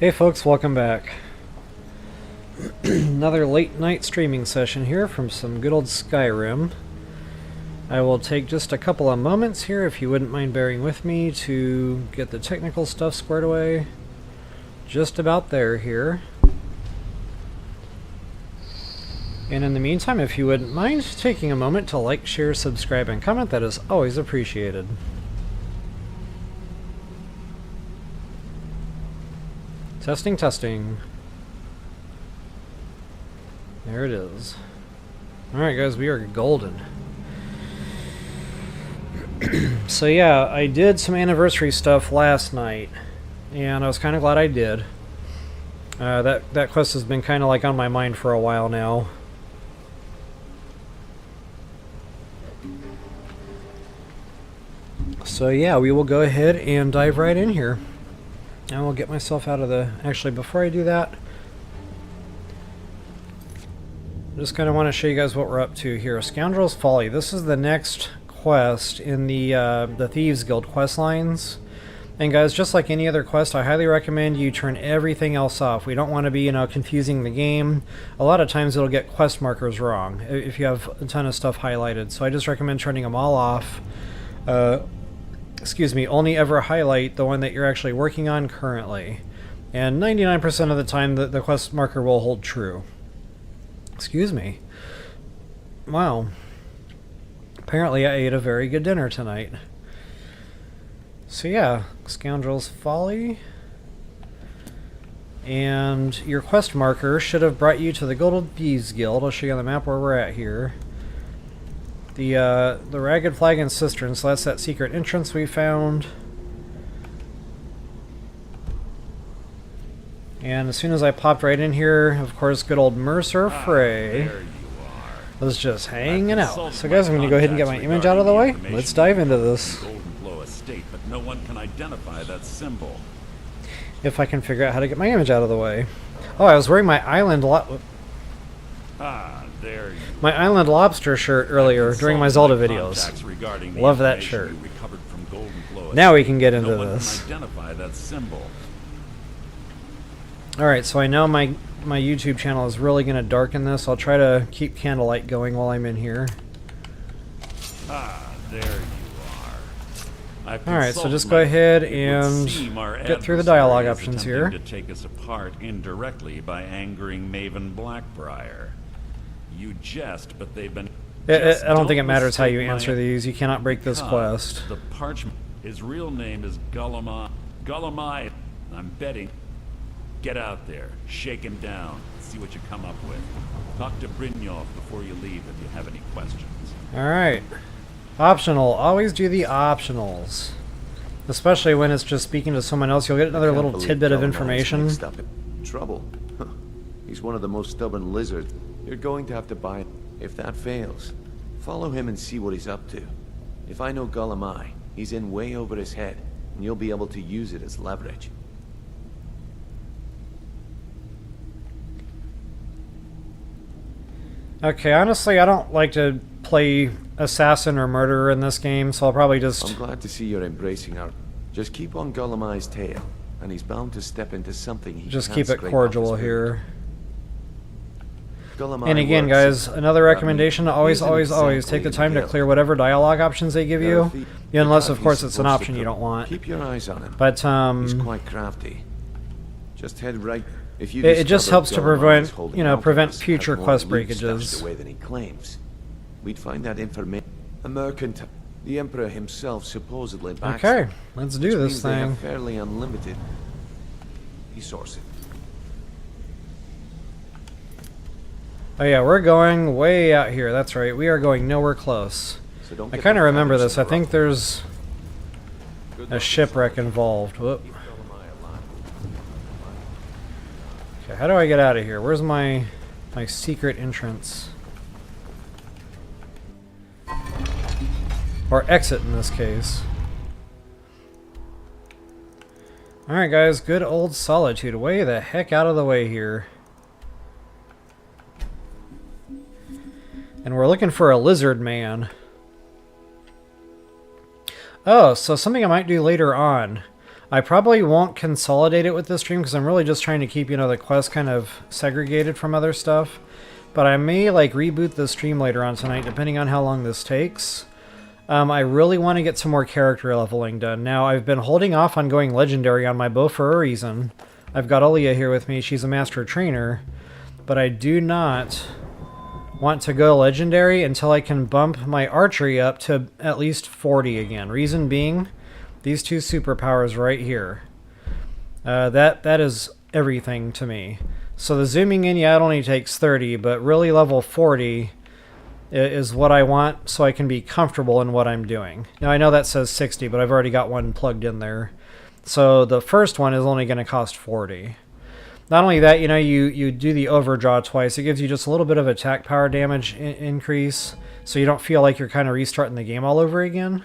Hey folks, welcome back. Another late night streaming session here from some good old Skyrim. I will take just a couple of moments here, if you wouldn't mind bearing with me, to get the technical stuff squared away. Just about there here. And in the meantime, if you wouldn't mind taking a moment to like, share, subscribe, and comment, that is always appreciated. Testing, testing. There it is. Alright guys, we are golden. So yeah, I did some anniversary stuff last night, and I was kind of glad I did. That quest has been kind of like on my mind for a while now. So yeah, we will go ahead and dive right in here. I will get myself out of the... Actually, before I do that, I just kind of want to show you guys what we're up to here. Scoundrel's Folly. This is the next quest in the Thieves Guild quest lines. And guys, just like any other quest, I highly recommend you turn everything else off. We don't want to be, confusing the game. A lot of times it'll get quest markers wrong if you have a ton of stuff highlighted. So I just recommend turning them all off. Excuse me, only ever highlight the one that you're actually working on currently. And 99% of the time the quest marker will hold true. Excuse me. Wow. Apparently I ate a very good dinner tonight. So yeah, Scoundrel's Folly. And your quest marker should have brought you to the Thieves Guild. I'll show you on the map where we're at here. The Ragged Flag and Cistern, so that's that secret entrance we found. And as soon as I popped right in here, of course, good old Mercer Frey was just hanging out. So guys, I'm going to go ahead and get my image out of the way. Let's dive into this. But no one can identify that symbol. If I can figure out how to get my image out of the way. Oh, I was wearing my island my Island Lobster shirt earlier during my Zelda videos. Love that shirt. Now we can get into this. Alright, so I know my YouTube channel is really going to darken this. I'll try to keep candlelight going while I'm in here. There you are. Alright, so just go ahead and get through the dialogue options here. To take us apart indirectly by angering Maven Blackbriar. You jest, but they've been... I don't think it matters how you answer these. You cannot break this quest. The parchment... His real name is Gulum-Ei. Gulum-Ei. I'm betting... Get out there. Shake him down. See what you come up with. Talk to Brinewater before you leave if you have any questions. Alright. Optional. Always do the optionals. Especially when it's just speaking to someone else. You'll get another little tidbit of information. Trouble. Huh. He's one of the most stubborn lizards. You're going to have to buy it. If that fails, follow him and see what he's up to. If I know Gulum-Ei, he's in way over his head, and you'll be able to use it as leverage. Okay, honestly, I don't like to play assassin or murderer in this game, so I'll probably just... I'm glad to see you're embracing our... Just keep on Gulum-Ei's tail, and he's bound to step into something he just can't keep it scrape cordial off his here. Gulum-Ei And again, guys, another recommendation, always take the time to clear whatever dialogue options they give you. Unless, of course, it's an option you don't want. Keep your eyes on him. But, he's quite crafty. Just head right... If you it just helps to Gulum-Ei's prevent has future more quest loot stashed breakages. away than he claims. We'd find that information. A mercantile. The Emperor himself supposedly backs Okay, it, let's do this which means they thing. have fairly unlimited resources. Oh yeah, we're going way out here. That's right. We are going nowhere close. So don't I get kind of the remember feathers this. in I the think ruffle. there's a shipwreck involved. Whoop. Okay, how do I get out of here? Where's my secret entrance? Or exit in this case. Alright guys, good old Solitude. Way the heck out of the way here. And we're looking for a lizard man. Oh, so something I might do later on. I probably won't consolidate it with this stream because I'm really just trying to keep, you know, the quest kind of segregated from other stuff. But I may, like, reboot the stream later on tonight, depending on how long this takes. I really want to get some more character leveling done. Now, I've been holding off on going legendary on my bow for a reason. I've got Aaliyah here with me. She's a master trainer. But I do not want to go legendary until I can bump my archery up to at least 40 again. Reason being, these two superpowers right here. That is everything to me. So the zooming in, yeah, it only takes 30, but really level 40 is what I want so I can be comfortable in what I'm doing. Now I know that says 60, but I've already got one plugged in there. So the first one is only going to cost 40. Not only that, you know, you do the overdraw twice. It gives you just a little bit of attack power damage increase, so you don't feel like you're kind of restarting the game all over again.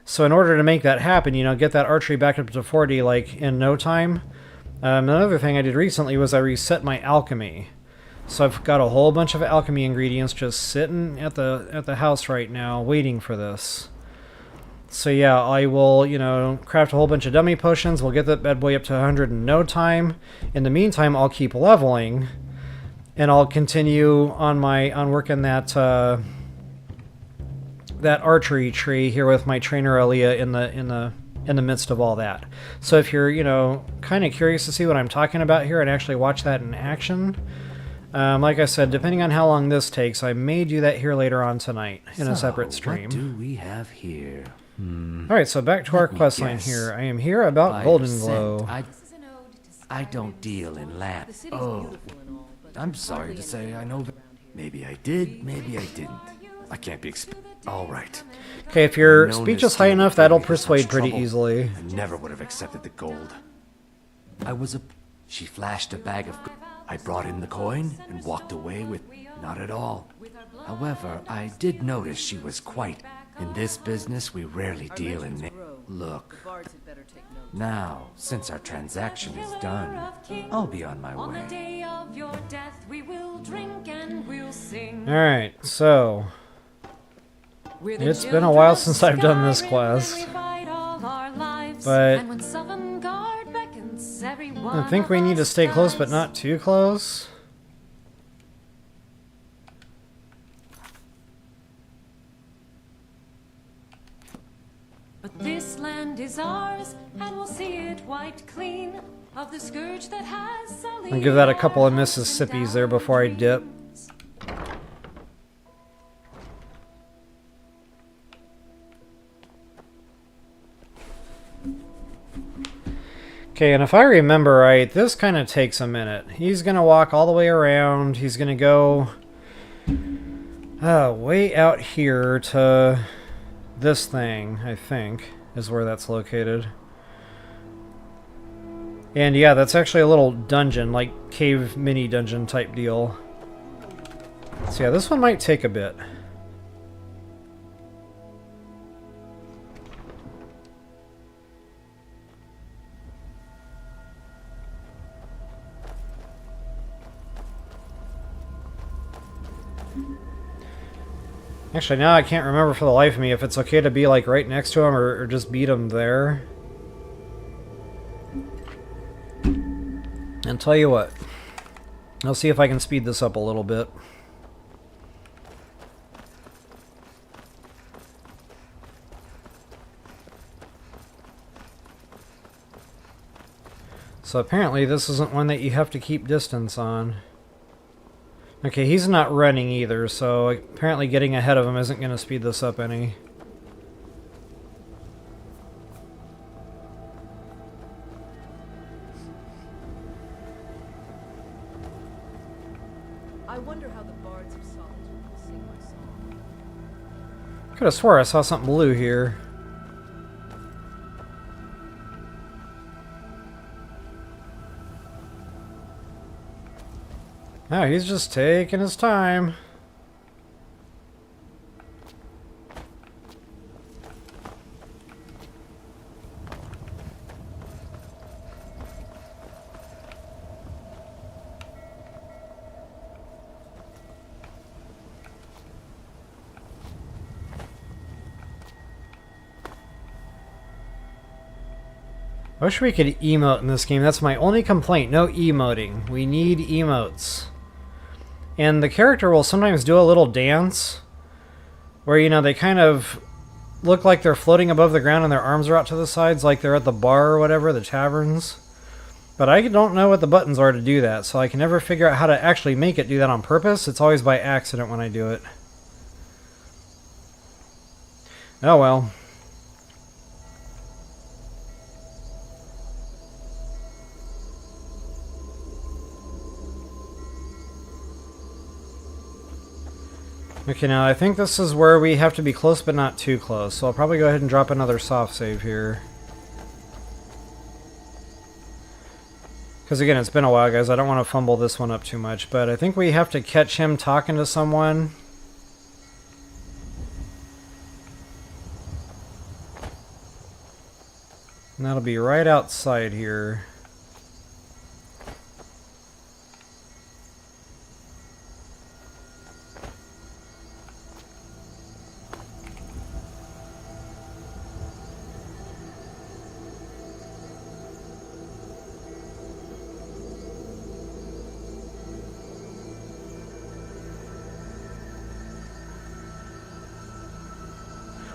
So in order to make that happen, you know, get that archery back up to 40 like in no time. Another thing I did recently was I reset my alchemy. So I've got a whole bunch of alchemy ingredients just sitting at the house right now waiting for this. So yeah, I will, you know, craft a whole bunch of dummy potions. We'll get that bad boy up to 100 in no time. In the meantime, I'll keep leveling, and I'll continue on working that that archery tree here with my trainer Aaliyah in the midst of all that. So if you're, you know, kind of curious to see what I'm talking about here and actually watch that in action, like I said, depending on how long this takes, I may do that here later on tonight in a separate stream. What do we have here? Alright, so back to our quest line here. I am here about Golden Glow. I don't deal in land. Oh, I'm sorry to say I know. Maybe I did, maybe I didn't. I can't be all right. Okay, if your speech is high enough, that'll persuade pretty easily. I never would have accepted the gold. She flashed a bag of gold. I brought in the coin and walked away with not at all. However, I did notice she was quite. In this business, we rarely deal in. Look. Now, since our transaction is done, I'll be on my way. Alright, so it's been a while since I've done this quest, but I think we need to stay close but not too close. But this land is ours, and we'll see it wiped clean of the scourge that has sullied. I'll give that a couple of Mississippis there before I dip. Okay, and if I remember right, this kind of takes a minute. He's going to walk all the way around. He's going to go way out here to this thing, I think, is where that's located. And yeah, that's actually a little dungeon, like cave mini dungeon type deal. So yeah, this one might take a bit. Actually, now I can't remember for the life of me if it's okay to be like right next to him or just beat him there. And tell you what, I'll see if I can speed this up a little bit. So apparently this isn't one that you have to keep distance on. Okay, he's not running either, so apparently getting ahead of him isn't going to speed this up any. I wonder how the bards of solitude will sing my song. Could have swore I saw something blue here. No, he's just taking his time. I wish we could emote in this game. That's my only complaint. No emoting. We need emotes. And the character will sometimes do a little dance where, you know, they kind of look like they're floating above the ground and their arms are out to the sides like they're at the bar or whatever, the taverns. But I don't know what the buttons are to do that, so I can never figure out how to actually make it do that on purpose. It's always by accident when I do it. Oh well. Okay, now I think this is where we have to be close but not too close, so I'll probably go ahead and drop another soft save here. Because again, it's been a while, guys. I don't want to fumble this one up too much, but I think we have to catch him talking to someone. And that'll be right outside here.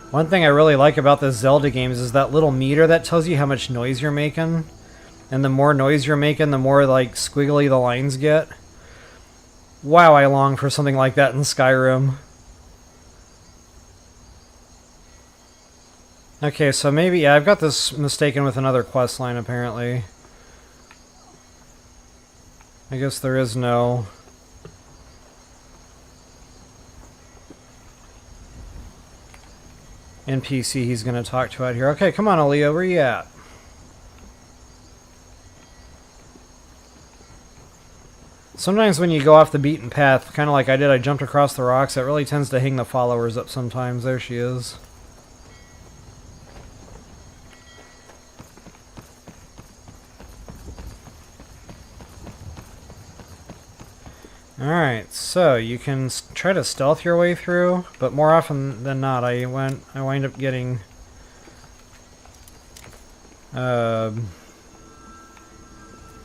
One thing I really like about the Zelda games is that little meter that tells you how much noise you're making. And the more noise you're making, the more like squiggly the lines get. Wow, I long for something like that in Skyrim. Okay, so maybe, yeah, I've got this mistaken with another quest line apparently. I guess there is no... NPC he's going to talk to out here. Okay, come on, Aaliyah, where you at? Sometimes when you go off the beaten path, kind of like I did, I jumped across the rocks, that really tends to hang the followers up sometimes. There she is. Alright, so you can try to stealth your way through, but more often than not I wind up getting out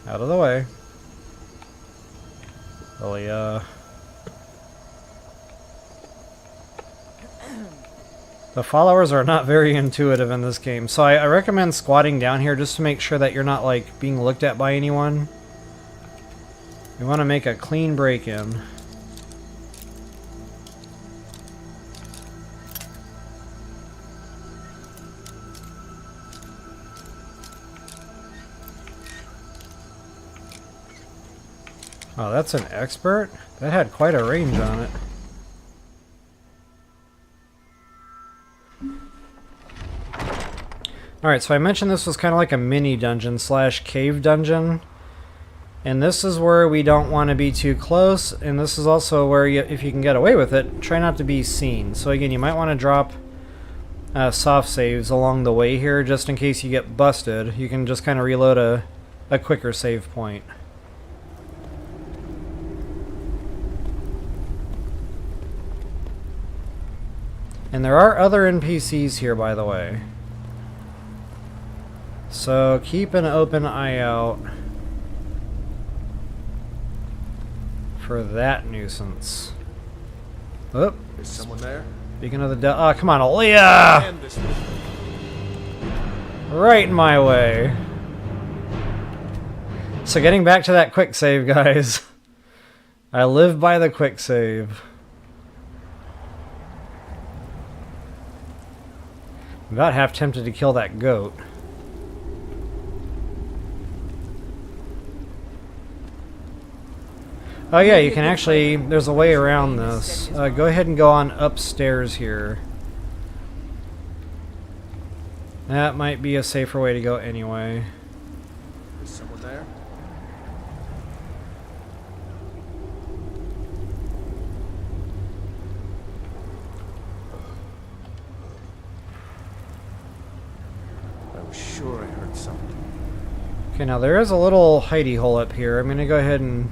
of the way. Really, the followers are not very intuitive in this game, so I recommend squatting down here just to make sure that you're not like being looked at by anyone. We want to make a clean break-in. Oh, that's an expert? That had quite a range on it. Alright, so I mentioned this was kind of like a mini dungeon slash cave dungeon. And this is where we don't want to be too close, and this is also where, if you can get away with it, try not to be seen. So again, you might want to drop soft saves along the way here, just in case you get busted. You can just kind of reload a quicker save point. And there are other NPCs here, by the way. So keep an open eye out for that nuisance. Oh, Is someone there? speaking of the oh, come on, Aaliyah! Right in my way. So getting back to that quick save, guys. I live by the quick save. I'm about half tempted to kill that goat. Oh yeah, you can actually, there's a way around this. Go ahead and go on upstairs here. That might be a safer way to go anyway. Is someone there? I was sure I heard something. Okay, now there is a little hidey hole up here. I'm gonna go ahead and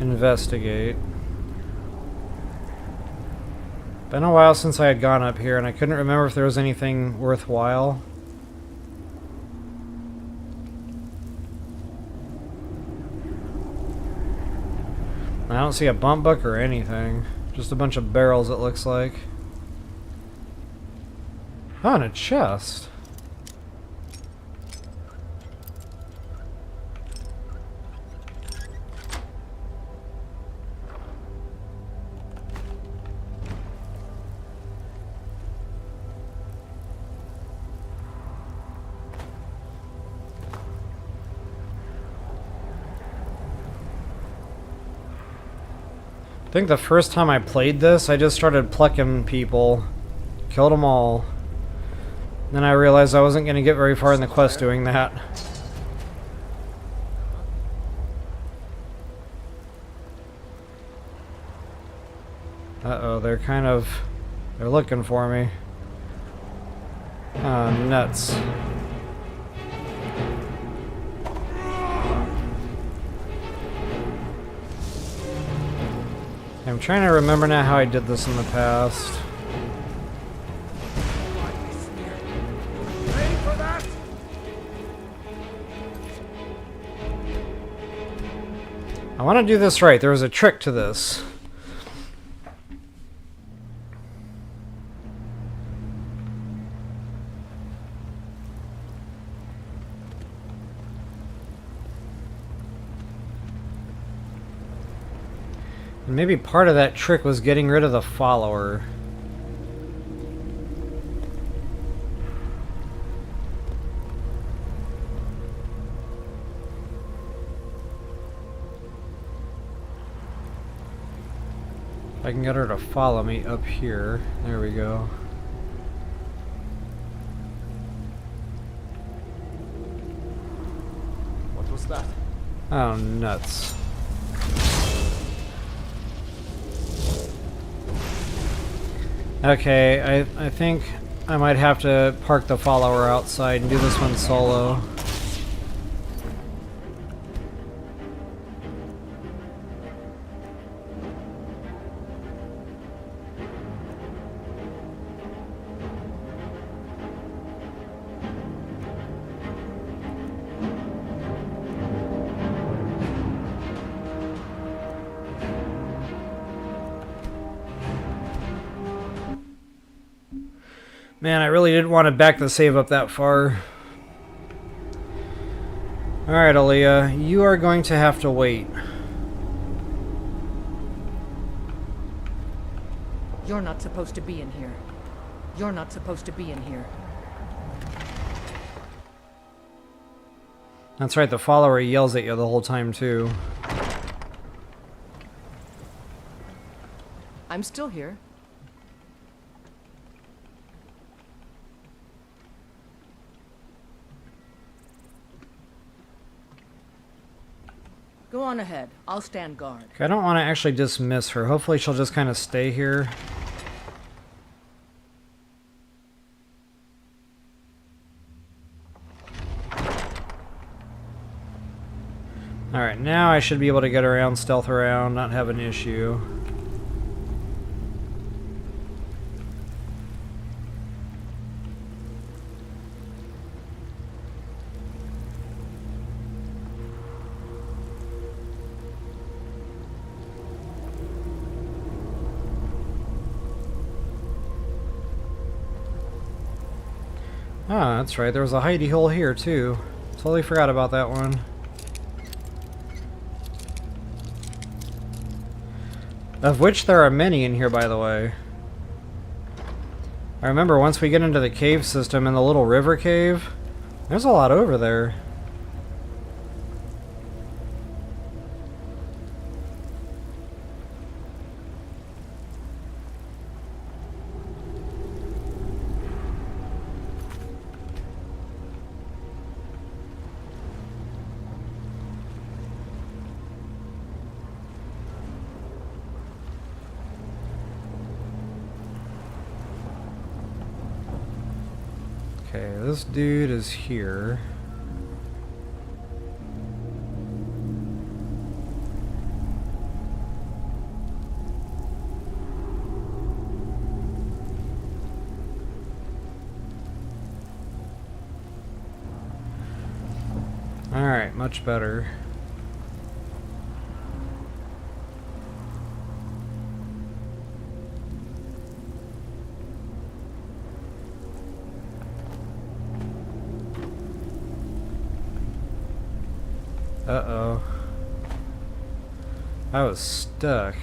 investigate. Been a while since I had gone up here, and I couldn't remember if there was anything worthwhile. I don't see a bump book or anything. Just a bunch of barrels, it looks like. Oh, and a chest. I think the first time I played this, I just started plucking people. Killed them all. Then I realized I wasn't going to get very far in the quest doing that. Uh-oh, they're looking for me. Oh, nuts. I'm trying to remember now how I did this in the past. I want to do this right. There was a trick to this. And maybe part of that trick was getting rid of the follower. I can get her to follow me up here. There we go. What was that? Oh, nuts. Okay, I think I might have to park the follower outside and do this one solo. Man, I really didn't want to back the save up that far. Alright, Aaliyah, you are going to have to wait. You're not supposed to be in here. You're not supposed to be in here. That's right, the follower yells at you the whole time, too. I'm still here. Go on ahead. I'll stand guard. I don't want to actually dismiss her. Hopefully she'll just kind of stay here. Alright, now I should be able to get around, stealth around, not have an issue. Ah, that's right. There was a hidey hole here, too. Totally forgot about that one. Of which there are many in here, by the way. I remember once we get into the cave system in the little river cave, there's a lot over there. Okay, this dude is here. Alright, much better. Uh-oh. I was stuck.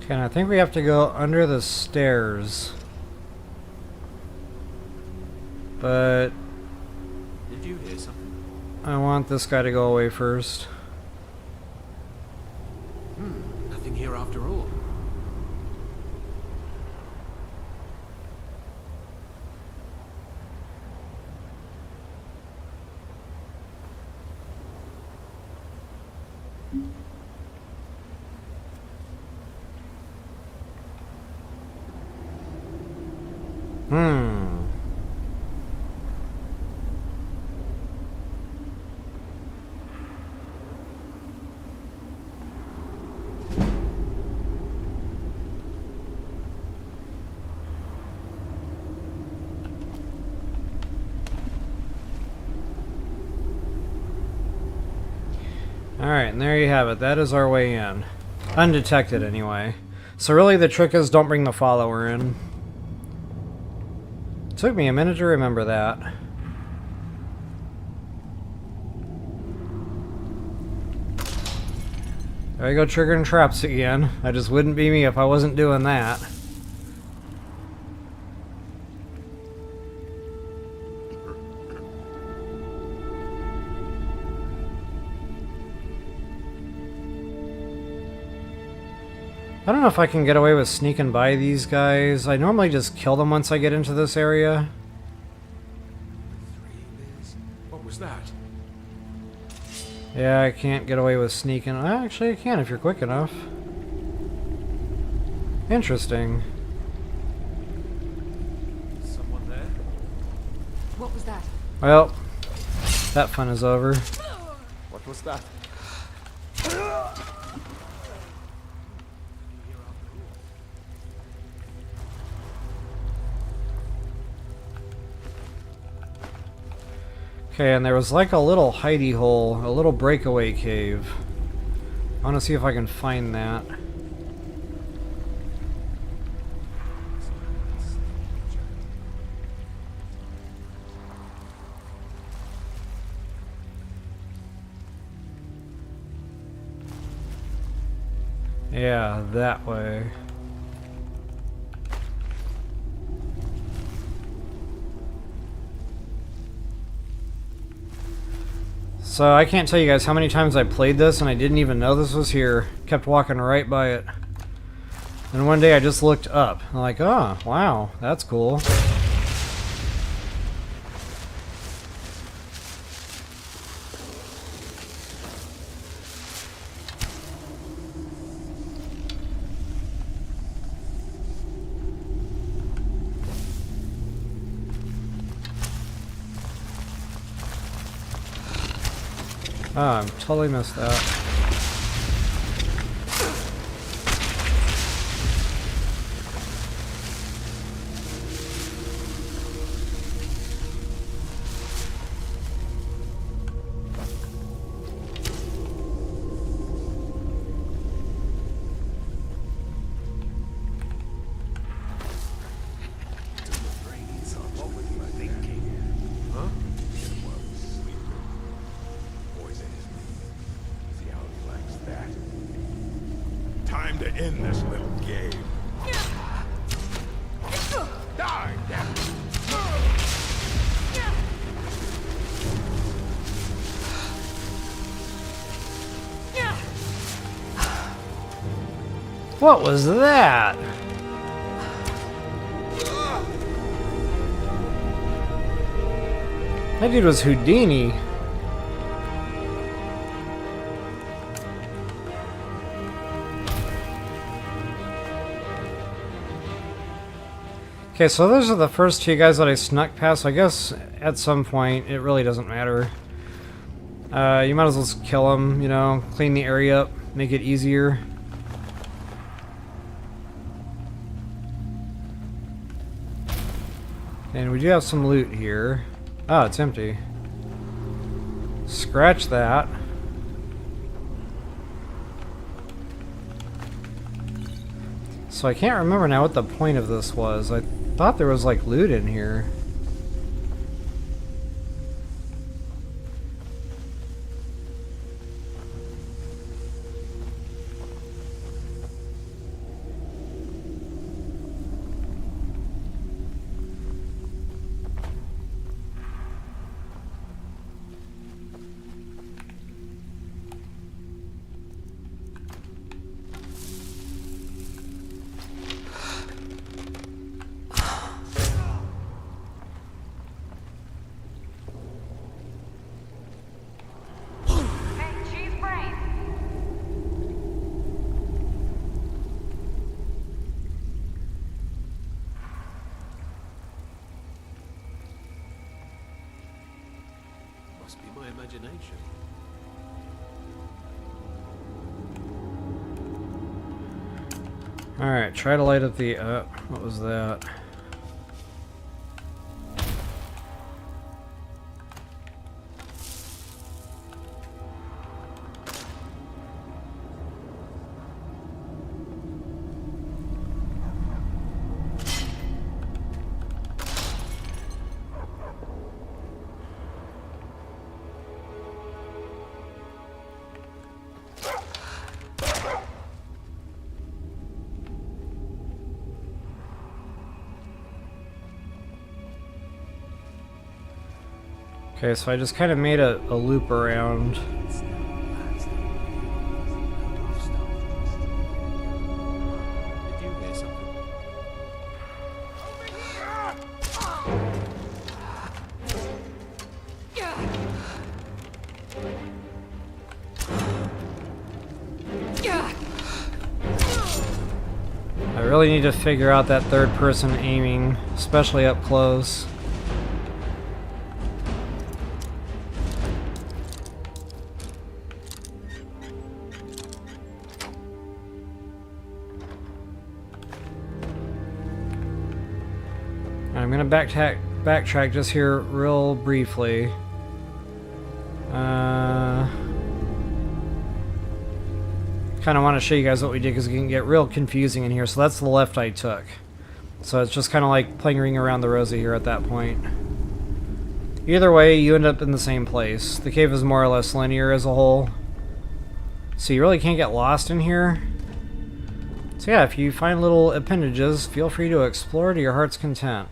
Okay, and I think we have to go under the stairs. But Did you hear something? I want this guy to go away first. Nothing here after all. Alright, and there you have it. That is our way in. Undetected, anyway. So really the trick is don't bring the follower in. Took me a minute to remember that. There I go, triggering traps again. That just wouldn't be me if I wasn't doing that. I don't know if I can get away with sneaking by these guys. I normally just kill them once I get into this area. What was that? Yeah, I can't get away with sneaking. Actually, I can if you're quick enough. Interesting. Someone there? What was that? Well, that fun is over. What was that? Okay, and there was like a little hidey hole, a little breakaway cave. I want to see if I can find that. Yeah, that way. So I can't tell you guys how many times I played this and I didn't even know this was here. Kept walking right by it. And one day I just looked up. I'm like, oh, wow, that's cool. Oh, I totally missed that. Time to end this little game. Die, damn it. What was that? That dude was Houdini. Okay, so those are the first two guys that I snuck past. I guess at some point it really doesn't matter. You might as well just kill him, you know, clean the area up, make it easier. And we do have some loot here. Oh, it's empty. Scratch that. So I can't remember now what the point of this was. I thought there was like loot in here. Must be my imagination. Alright, try to light up the... what was that? Okay, so I just kind of made a loop around. Did you hear something? I really need to figure out that third person aiming, especially up close. I'm gonna backtrack just here real briefly. Kind of want to show you guys what we did because it can get real confusing in here. So that's the left I took. So it's just kind of like playing Ring Around the Rosie here at that point. Either way, you end up in the same place. The cave is more or less linear as a whole. So you really can't get lost in here. So yeah, if you find little appendages, feel free to explore to your heart's content.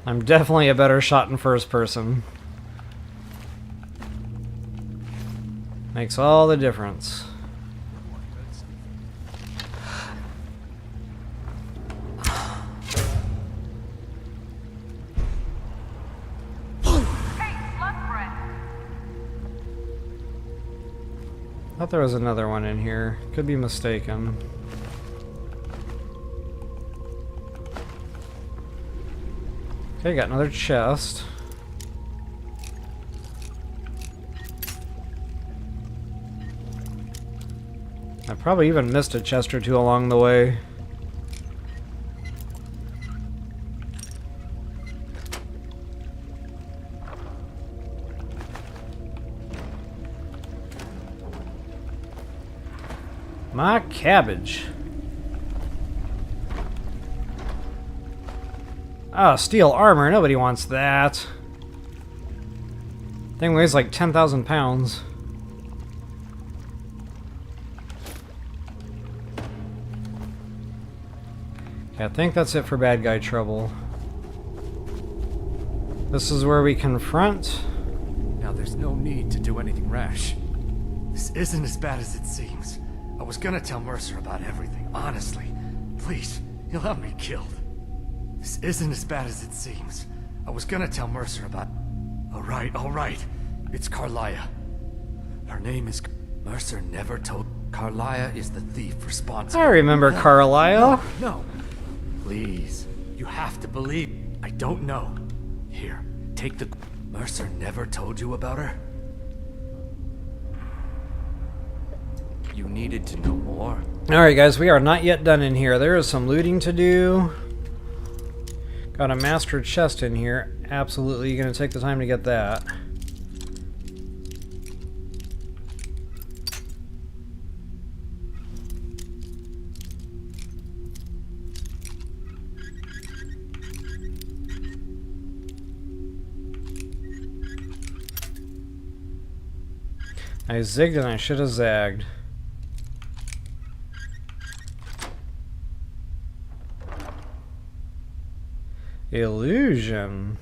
I'm definitely a better shot in first person. Makes all the difference. Thought there was another one in here. Could be mistaken. Okay, got another chest. I probably even missed a chest or two along the way. My cabbage. Ah, steel armor. Nobody wants that. Thing weighs like 10,000 pounds. Okay, I think that's it for bad guy trouble. This is where we confront. Now there's no need to do anything rash. This isn't as bad as it seems. I was gonna tell Mercer about everything, honestly. Please, he'll have me killed. This isn't as bad as it seems. I was gonna tell Mercer about... All right. It's Karliah. Her name is... Mercer never told... Karliah is the thief responsible. I remember Karliah. No. Please. You have to believe. I don't know. Here, take the... Mercer never told you about her? You needed to know more. Alright guys, we are not yet done in here. There is some looting to do. Got a master chest in here. Absolutely going to take the time to get that. I zigged and I should have zagged. Illusion.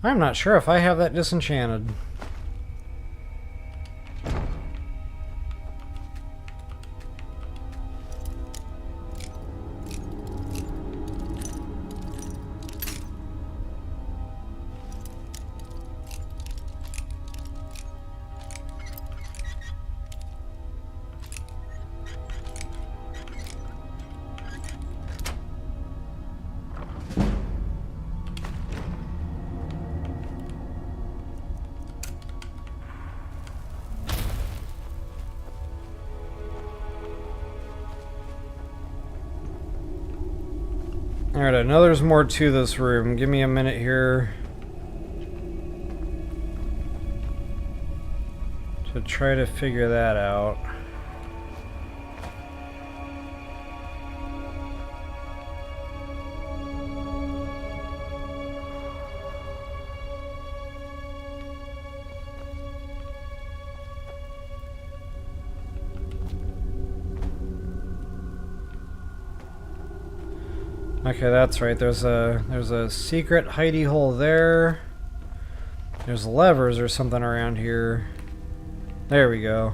I'm not sure if I have that disenchanted. Alright, I know there's more to this room. Give me a minute here to try to figure that out. Okay, that's right. There's a secret hidey hole there. There's levers or something around here. There we go.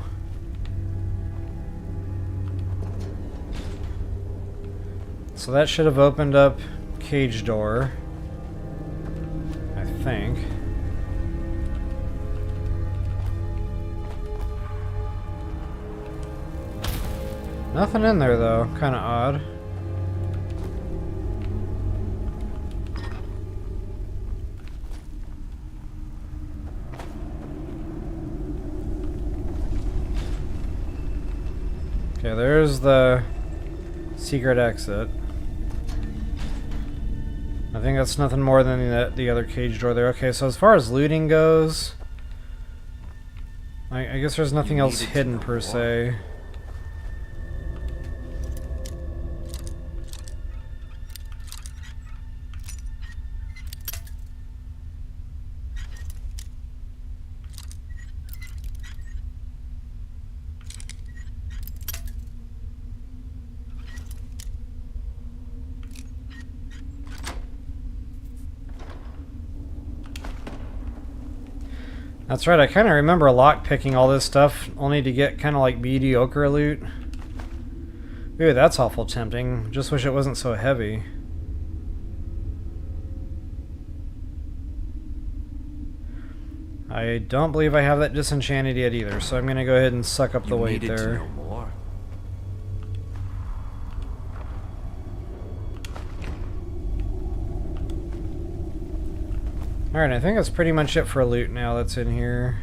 So that should have opened up cage door, I think. Nothing in there though. Kind of odd. Okay, there's the secret exit. I think that's nothing more than the other cage door there. Okay, so as far as looting goes, I guess there's nothing else hidden per se. That's right, I kind of remember lockpicking all this stuff, only to get kind of like mediocre loot. Ooh, that's awful tempting. Just wish it wasn't so heavy. I don't believe I have that disenchanted yet either, so I'm going to go ahead and suck up the weight there. To know more. Alright, I think that's pretty much it for loot now that's in here.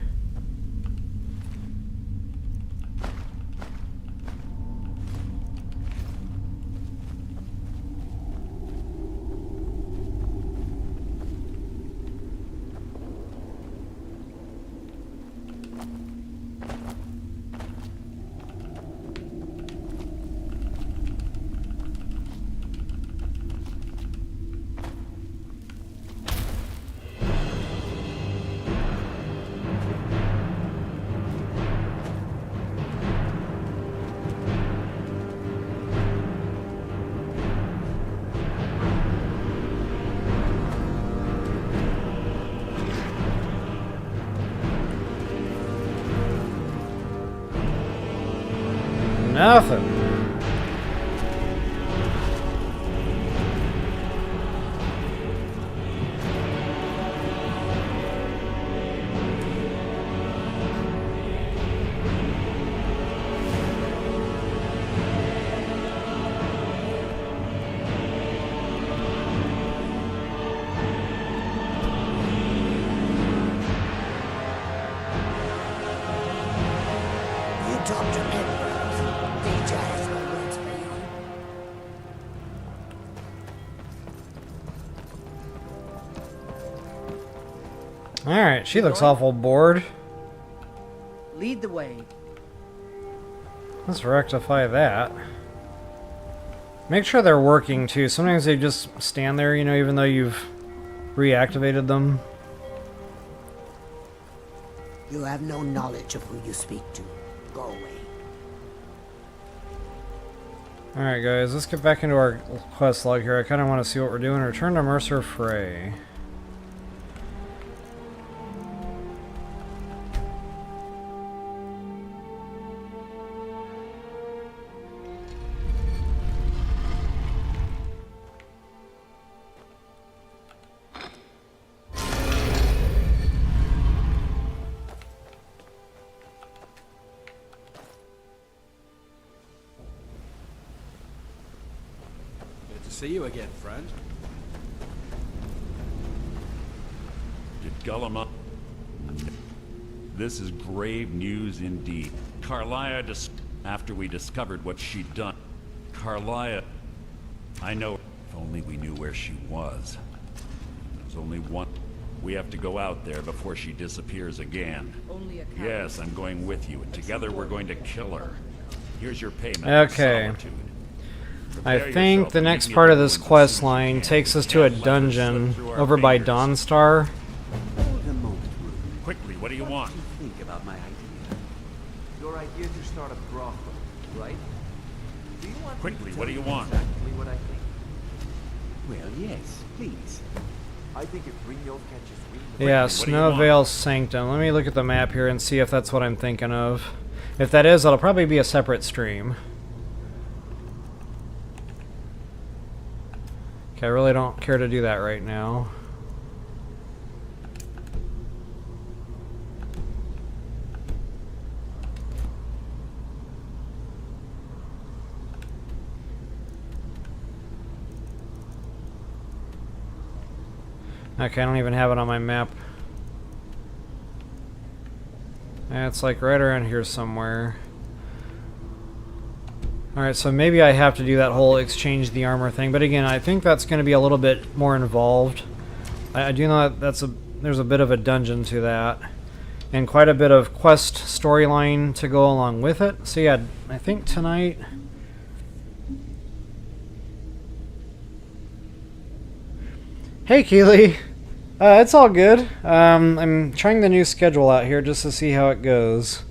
Nothing. Dr. Edwards. Teacher has no words for you. Alright, she looks awful bored. Lead the way. Let's rectify that. Make sure they're working too. Sometimes they just stand there, you know, even though you've reactivated them. You have no knowledge of who you speak to. Go away. Alright guys, let's get back into our quest log here. I kind of want to see what we're doing. Return to Mercer Frey. Good to see you again, friend. To Gulum-Ei. This is grave news indeed. Karliah, after we discovered what she'd done. Karliah, I know, if only we knew where she was. There's only one. We have to go out there before she disappears again. Only a coward. Yes, I'm going with you, and together we're going to kill her. Here's your payment. Okay. For solitude. I Prepare think yourself the and next meet me part at of the this ruins as quest soon as you line can. takes us We to a can't let her slip dungeon through our over by fingers. Dawnstar. Hold a moment, Ruth. Quickly, what do you want? What do you think about my idea? Your idea to start a Grotto, right? Do you want me Quickly, to what tell do you want? Exactly what I think. Well, yes, please. I think if Brinewater catches wind of Yeah, what do you want? Snowvale Sanctum. Let me look at the map here and see if that's what I'm thinking of. If that is, it'll probably be a separate stream. Okay, I really don't care to do that right now. Okay, I don't even have it on my map. It's like right around here somewhere. Alright, so maybe I have to do that whole exchange the armor thing, but again, I think that's going to be a little bit more involved. I do know that there's a bit of a dungeon to that, and quite a bit of quest storyline to go along with it. So yeah, I think tonight... Hey Keely! It's all good. I'm trying the new schedule out here just to see how it goes.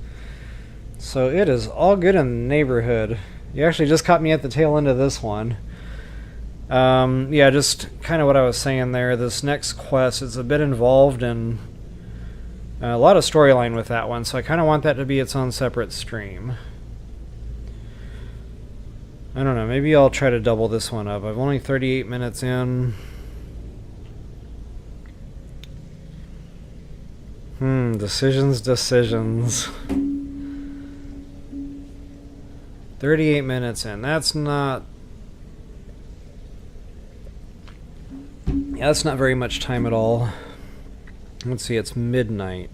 So it is all good in the neighborhood. You actually just caught me at the tail end of this one. Yeah, just kind of what I was saying there. This next quest is a bit involved and a lot of storyline with that one, so I kind of want that to be its own separate stream. I don't know, maybe I'll try to double this one up. I'm only 38 minutes in. Decisions. 38 minutes in. That's not... Yeah, that's not very much time at all. Let's see, it's midnight.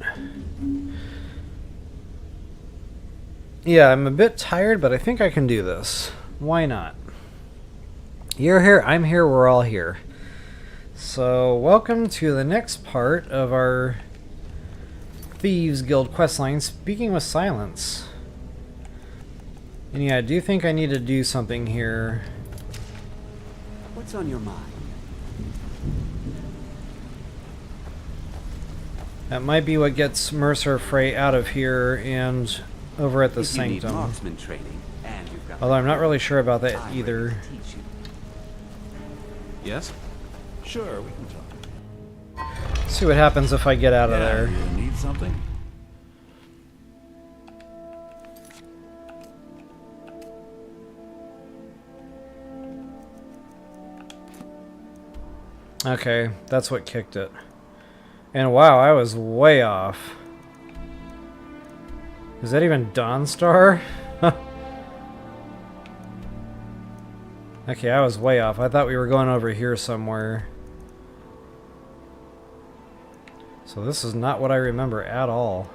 Yeah, I'm a bit tired, but I think I can do this. Why not? You're here, I'm here, we're all here. So, welcome to the next part of our Thieves Guild questline, Speaking with Silence. And yeah, I do think I need to do something here. What's on your mind? That might be what gets Mercer Frey out of here and over at the If you need Sanctum. marksman training, and you've got Although I'm not really sure about that I'm either. ready to teach you. Yes? Sure, we can talk. See what happens if I get out of there. You need something? Okay, that's what kicked it. And wow, I was way off. Is that even Dawnstar? Okay, I was way off. I thought we were going over here somewhere. So this is not what I remember at all.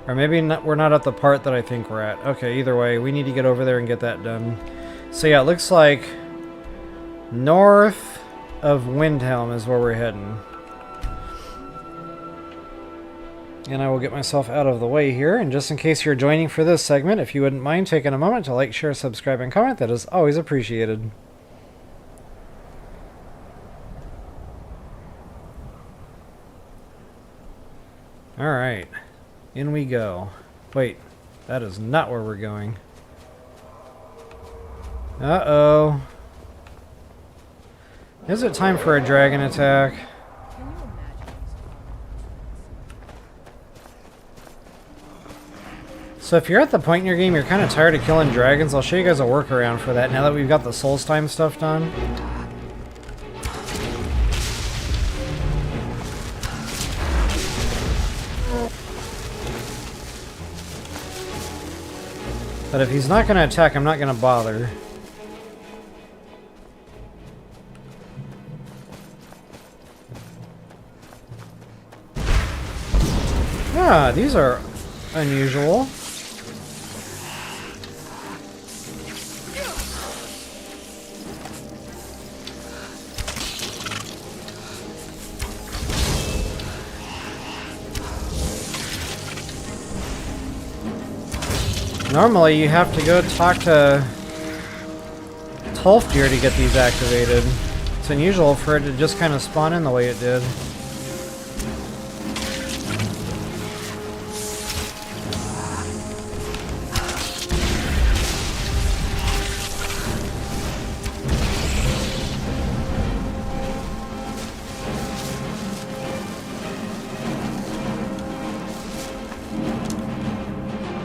Or maybe not, we're not at the part that I think we're at. Okay, either way, we need to get over there and get that done. So yeah, it looks like north of Windhelm is where we're heading. And I will get myself out of the way here. And just in case you're joining for this segment, if you wouldn't mind taking a moment to like, share, subscribe, and comment, that is always appreciated. Alright. In we go. Wait, that is not where we're going. Uh-oh. Is it time for a dragon attack? So if you're at the point in your game you're kind of tired of killing dragons, I'll show you guys a workaround for that now that we've got the Souls Time stuff done. But if he's not going to attack, I'm not going to bother. Ah, these are unusual. Normally, you have to go talk to Tolfdir to get these activated. It's unusual for it to just kind of spawn in the way it did.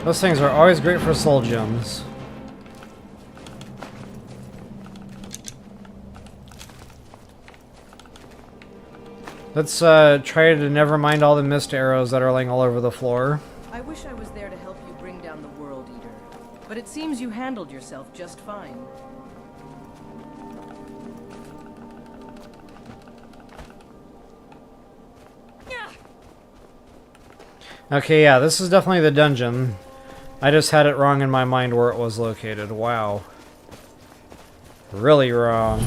Those things are always great for soul gems. Let's try to never mind all the mist arrows that are laying all over the floor. I wish I was there to help you bring down the World Eater, but it seems you handled yourself just fine. Okay, yeah, this is definitely the dungeon. I just had it wrong in my mind where it was located. Wow. Really wrong.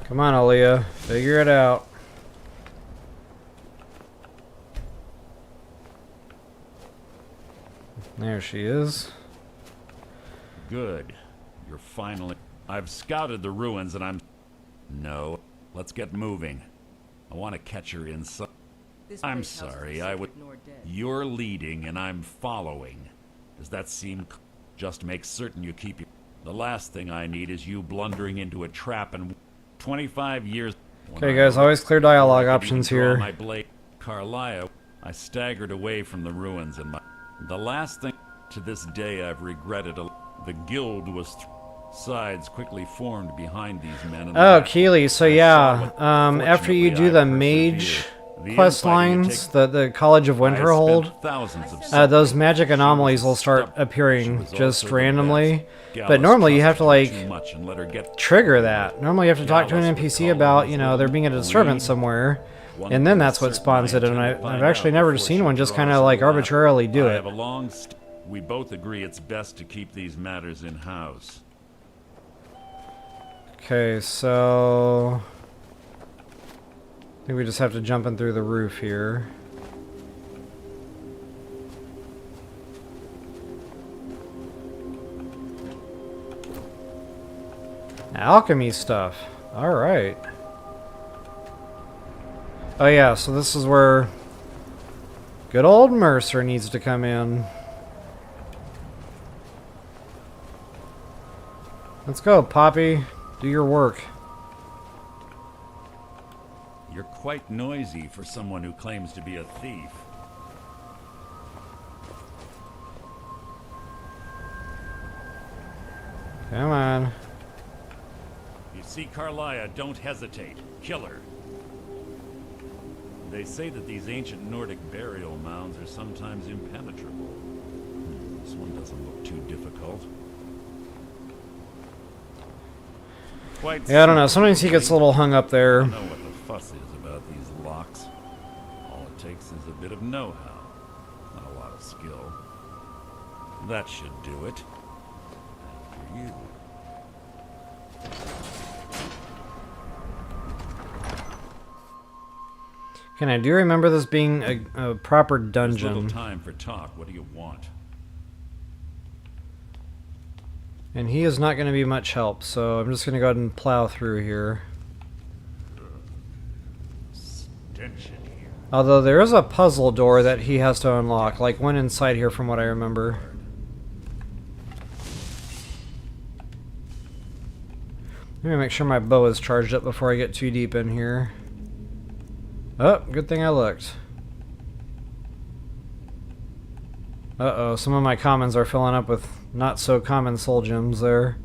Come on, Aaliyah. Figure it out. There she is. Good. You're finally... I've scouted the ruins and I'm... No. Let's get moving. I want to catch her inside. I'm sorry, I would... You're leading and I'm following. Does that seem... Just make certain you keep your... The last thing I need is you blundering into a trap and... 25 years... Okay, guys, always clear dialogue options here. My blade, Karliah, I staggered away from the ruins and my... The last thing... To this day I've regretted... The guild was... Sides quickly formed behind these men. Oh, Keely, so yeah, after you do the mage quest lines, the College of Winterhold, those magic anomalies will start appearing just randomly. But normally you have to, like, trigger that. Normally you have to talk to an NPC about, you know, there being a disturbance somewhere, and then that's what spawns it, and I've actually never seen one just kind of, like, arbitrarily do it. We both agree it's best to keep these matters in-house. Okay, so... I think we just have to jump in through the roof here. Alchemy stuff. Alright. Oh yeah, so this is where good old Mercer needs to come in. Let's go, Poppy. Do your work. You're quite noisy for someone who claims to be a thief. Come on. You see Karliah, don't hesitate. Kill her. They say that these ancient Nordic burial mounds are sometimes impenetrable. This one doesn't look too difficult. Quite Yeah, I don't know. Sometimes he gets a little hung up I there. don't know what the fuss is about these locks. All it takes is a bit of know-how, not a lot of skill. That should do it. For you. And I do remember this being a proper There's little dungeon. time for talk. What do you want? And he is not going to be much help, so I'm just going to go ahead and plow through here. Stench in here. Although there is a puzzle door that he has to unlock, like one inside here from what I remember. Let me make sure my bow is charged up before I get too deep in here. Oh, good thing I looked. Uh-oh, some of my commons are filling up with not so common soul gems there.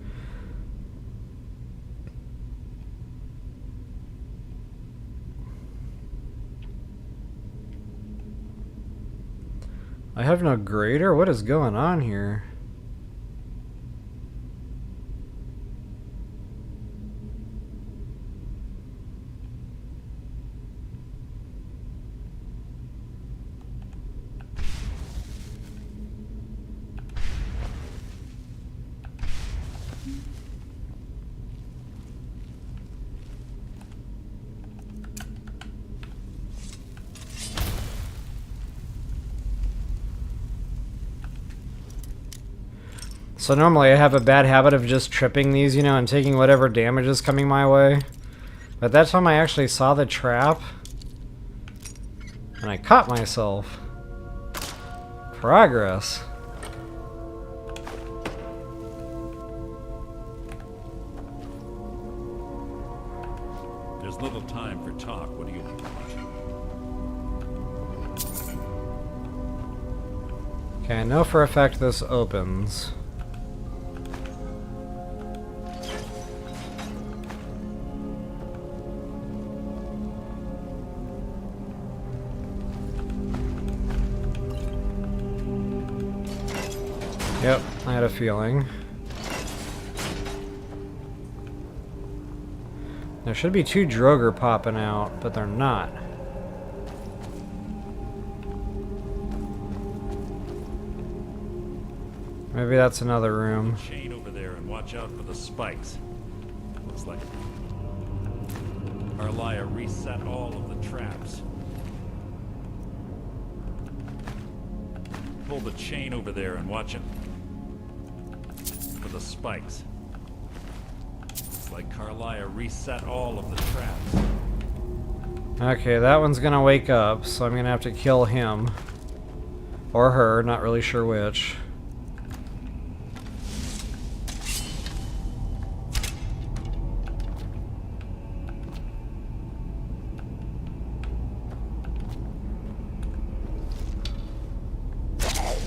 I have no grader? What is going on here? So normally I have a bad habit of just tripping these, you know, and taking whatever damage is coming my way. But that time I actually saw the trap. And I caught myself. Progress. There's little time for talk. What do you want? Okay, I know for a fact this opens. Yep, I had a feeling. There should be 2 Droger popping out, but they're not. Maybe that's another room. Chain over there and watch out for the spikes. Looks like Karliah reset all of the traps. Pull the chain over there and watch it for the spikes. It's like Karliah reset all of the traps. Okay, that one's gonna wake up, so I'm gonna have to kill him. Or her, not really sure which.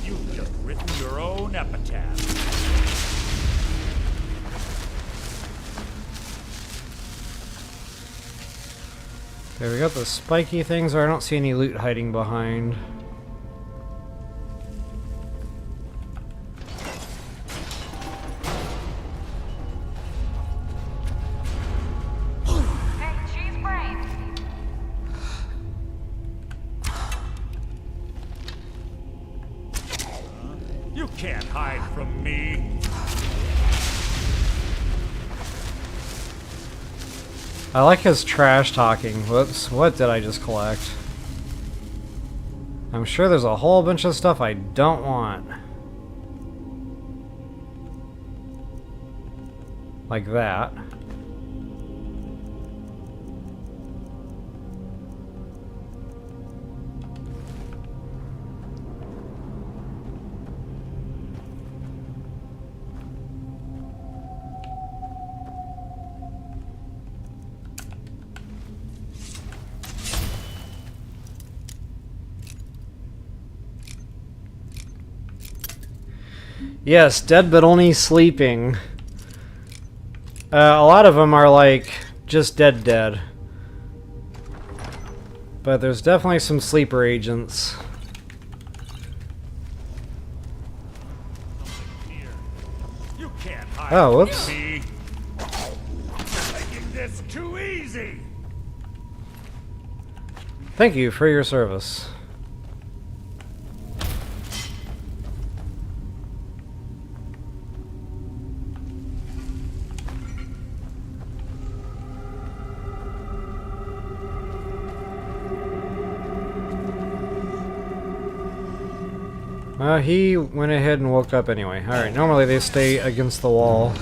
You've just written your own epitaph. Okay, we got the spiky things, or I don't see any loot hiding behind. Hey, cheese brain. You can't hide from me. I like his trash talking. Whoops, what did I just collect? I'm sure there's a whole bunch of stuff I don't want. Like that. Yes, dead but only sleeping. A lot of them are like just dead. But there's definitely some sleeper agents. You can't hide Oh, from whoops. me. this too easy! Thank you for your service. He went ahead and woke up anyway. Alright, normally they stay against the wall.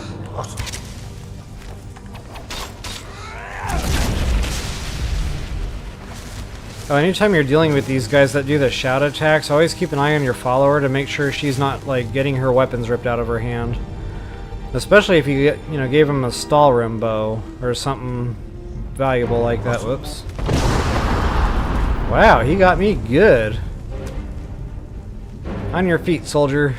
Oh, anytime you're dealing with these guys that do the shout attacks, always keep an eye on your follower to make sure she's not, like, getting her weapons ripped out of her hand. Especially if you, gave him a Stahlrim bow or something valuable like that. Whoops. Wow, he got me good. On your feet, soldier.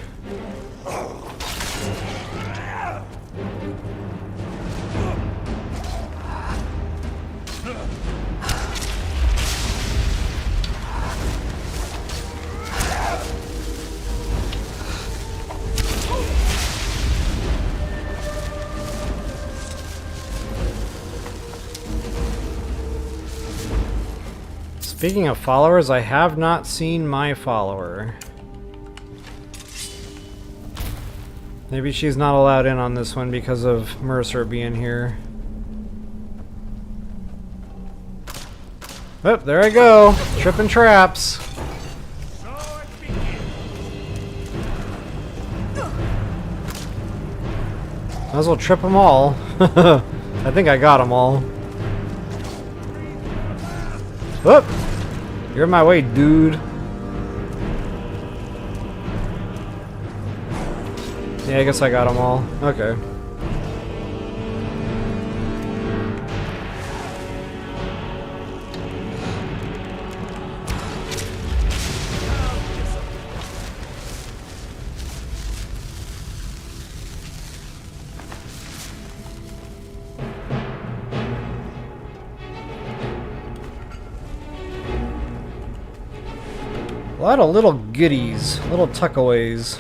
Speaking of followers, I have not seen my follower. Maybe she's not allowed in on this one because of Mercer being here. Oh, there I go! Tripping traps! Might as well trip them all. I think I got them all. Whoop! You're in my way, dude. Yeah, I guess I got them all. Okay. A lot of little goodies, little tuckaways.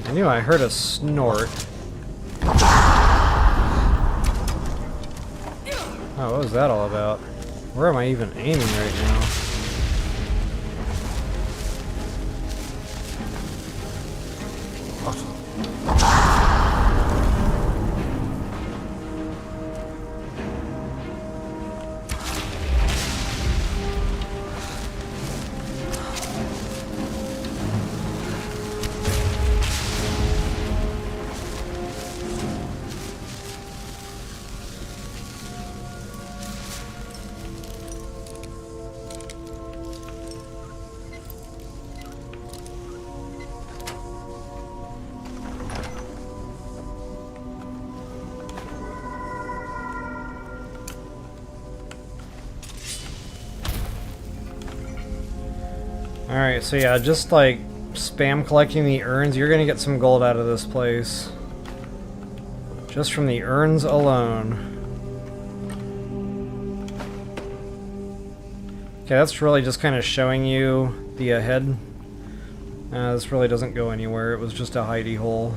I knew I heard a snort. Oh, what was that all about? Where am I even aiming right now? Alright, so yeah, just like spam collecting the urns, you're gonna get some gold out of this place. Just from the urns alone. Okay, that's really just kind of showing you the ahead. This really doesn't go anywhere, it was just a hidey hole.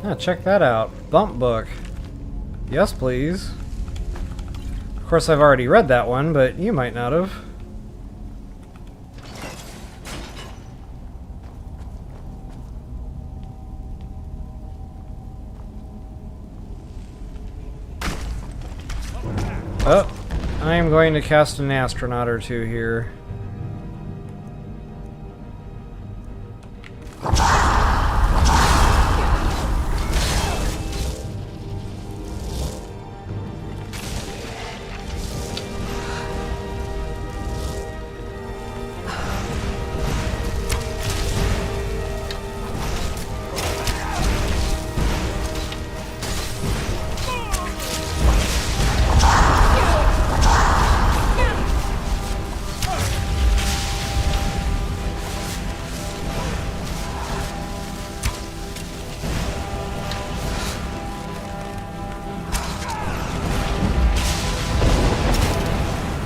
Ah, check that out. Bump book. Yes, please. Of course, I've already read that one, but you might not have. Oh, I am going to cast an astronaut or two here.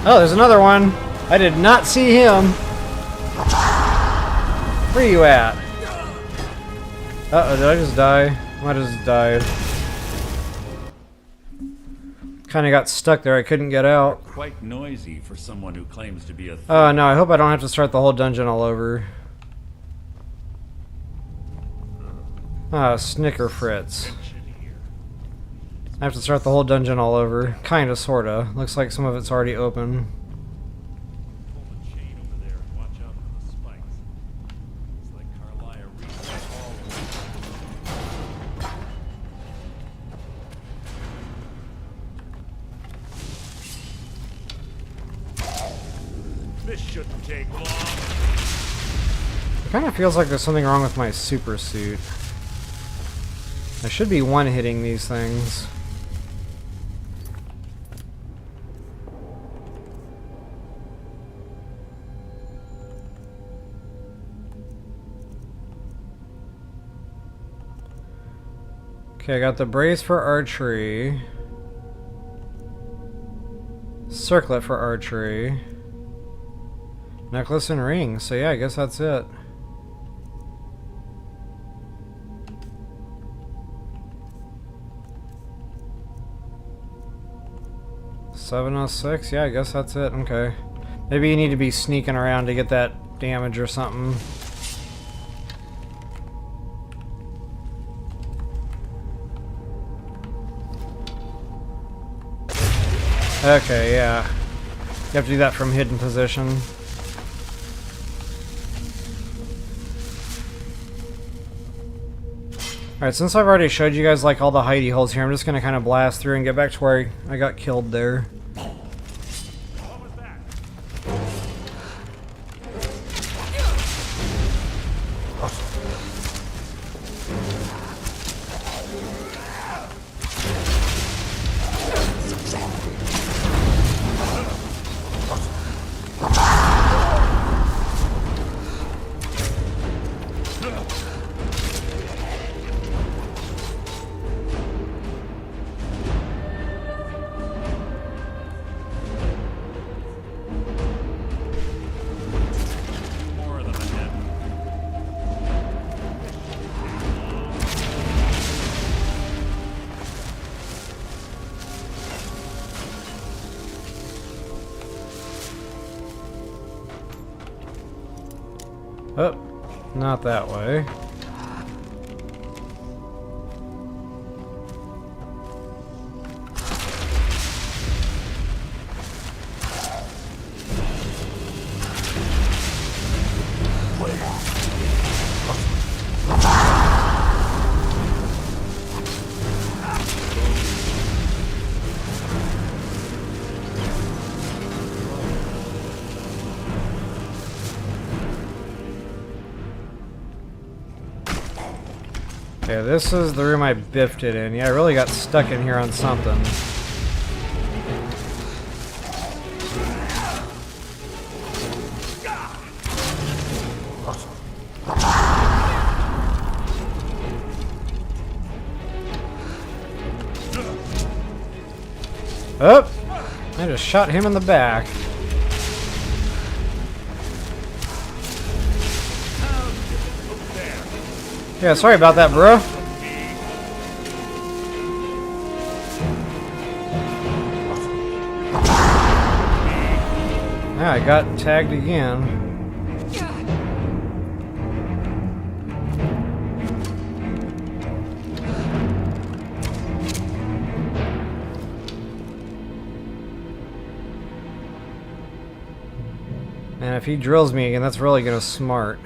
Oh, there's another one. I did not see him. Where are you at? Uh-oh, did I just die? I might have just died. Kinda got stuck there, I couldn't get out. Quite noisy for someone who claims to be a thief. Oh no, I hope I don't have to start the whole dungeon all over. Ah, Snicker Fritz. I have to start the whole dungeon all over. Kinda, sorta. Looks like some of it's already open. Pull the chain over there and watch out for the spikes. It's like Karliah reset all of them. This shouldn't take long. It kinda feels like there's something wrong with my super suit. I should be one-hitting these things. Okay, I got the brace for archery. Circlet for archery. Necklace and ring. So yeah, I guess that's it. $706? Yeah, I guess that's it. Okay. Maybe you need to be sneaking around to get that damage or something. Okay, yeah. You have to do that from hidden position. Alright, since I've already showed you guys like all the hidey holes here, I'm just gonna kind of blast through and get back to where I got killed there. Oh, not that way. Okay, this is the room I biffed it in. Yeah, I really got stuck in here on something. Oh! I just shot him in the back. Yeah, sorry about that, bro. Yeah, I got tagged again. And if he drills me again, that's really gonna smart.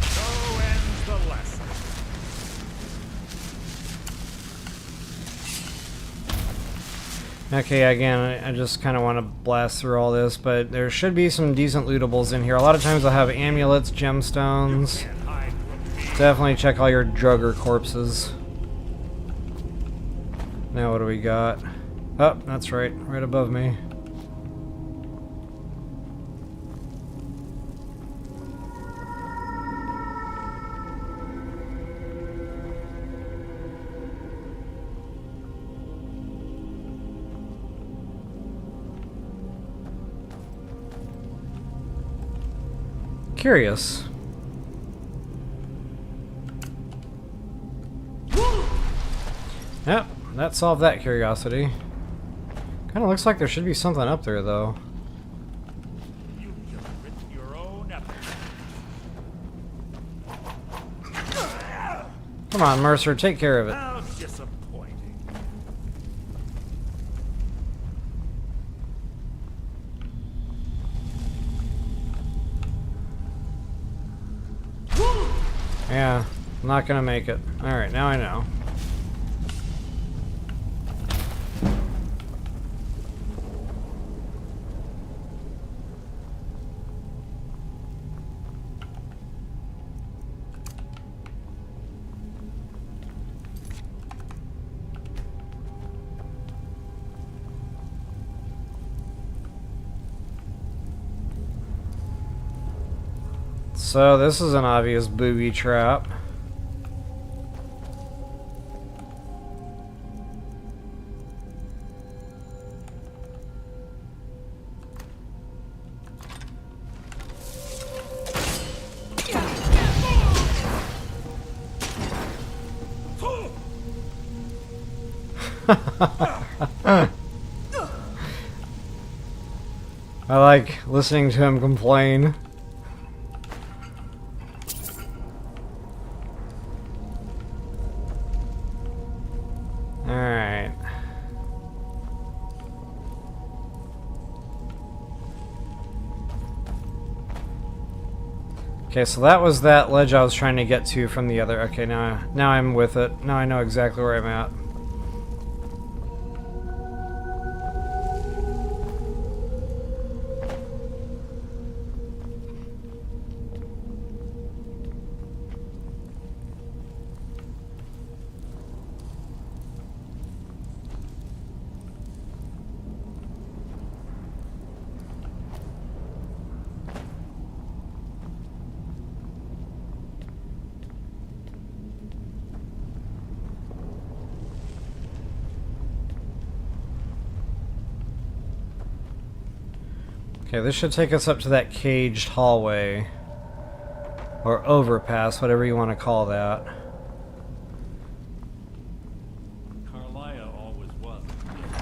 So ends the lesson. Okay, again, I just kind of want to blast through all this, but there should be some decent lootables in here. A lot of times I'll have amulets, gemstones. Can't hide from me. Definitely check all your drugger corpses. Now what do we got? Oh, that's right. Right above me. Curious. Yep, that solved that curiosity. Kind of looks like there should be something up there, though. You've just written your own epic. Come on, Mercer, take care of it. How disappointing. Yeah, not gonna make it. Alright, now I know. So this is an obvious booby trap. I like listening to him complain. Alright. Okay, so that was that ledge I was trying to get to from the other. Okay, now I'm with it. Now I know exactly where I'm at. Okay, this should take us up to that caged hallway. Or overpass, whatever you want to call that. Karliah always was.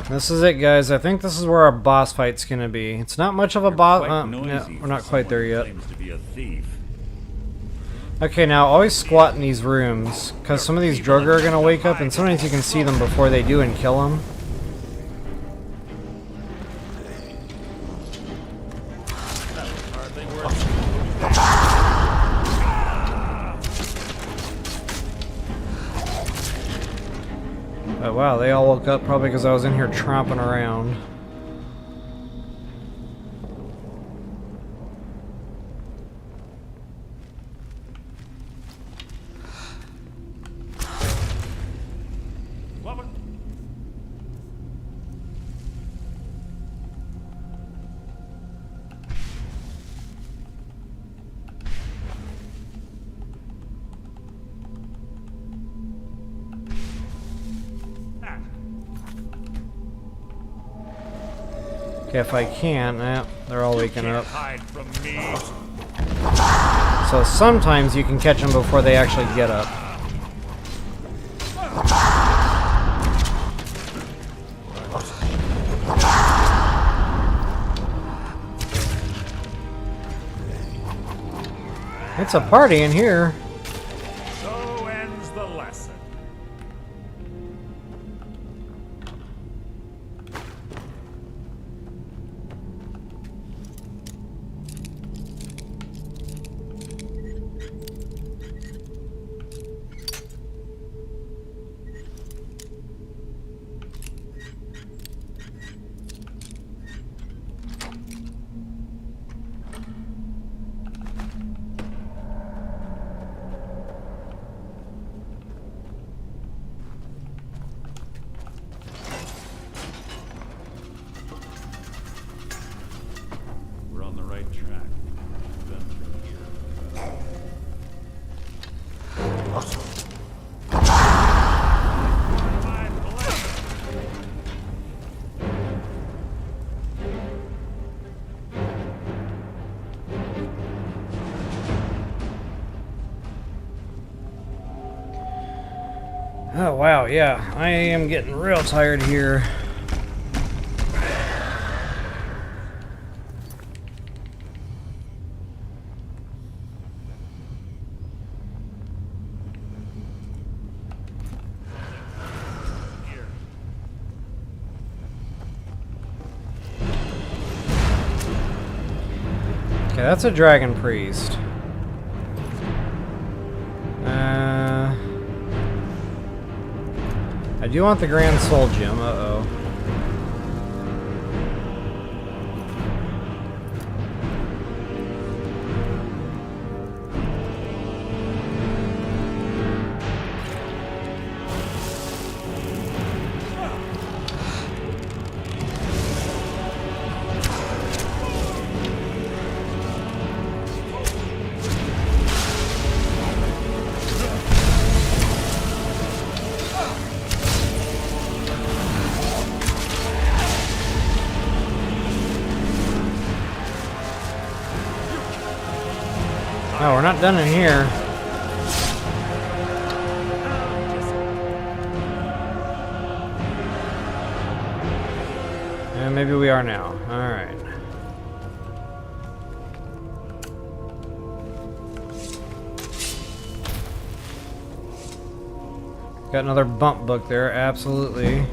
This is it, guys. I think this is where our boss fight's gonna be. It's not much of a boss. No, we're not quite there yet. Claims to be a thief. Okay, now always squat in these rooms, because some of these drugger are gonna wake up, and sometimes you can see them before they do and kill them. Oh wow, they all woke up probably because I was in here tromping around. Okay, if I can, they're all waking up. Hide from me. So sometimes you can catch them before they actually get up. It's a party in here. So ends the lesson. wow, yeah. I am getting real tired here. Okay, that's a dragon priest. I do want the Grand Soul Gem, uh-oh. Oh, we're not done in here. Yeah, maybe we are now. Alright. Got another bump book there, absolutely.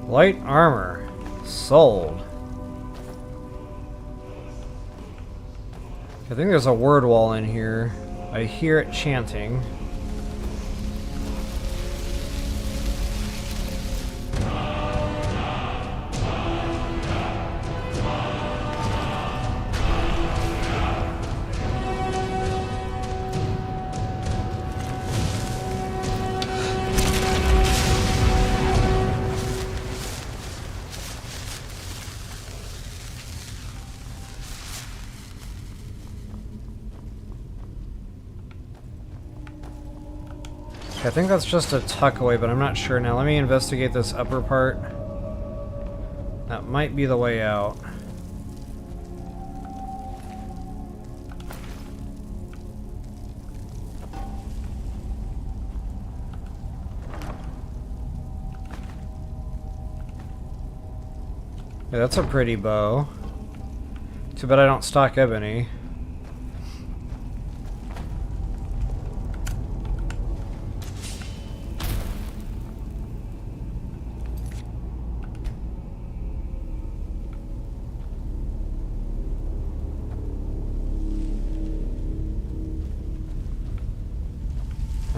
Light armor. Sold. I think there's a word wall in here. I hear it chanting. I think that's just a tuck away, but I'm not sure now. Let me investigate this upper part. That might be the way out. Yeah, that's a pretty bow. Too bad I don't stock ebony.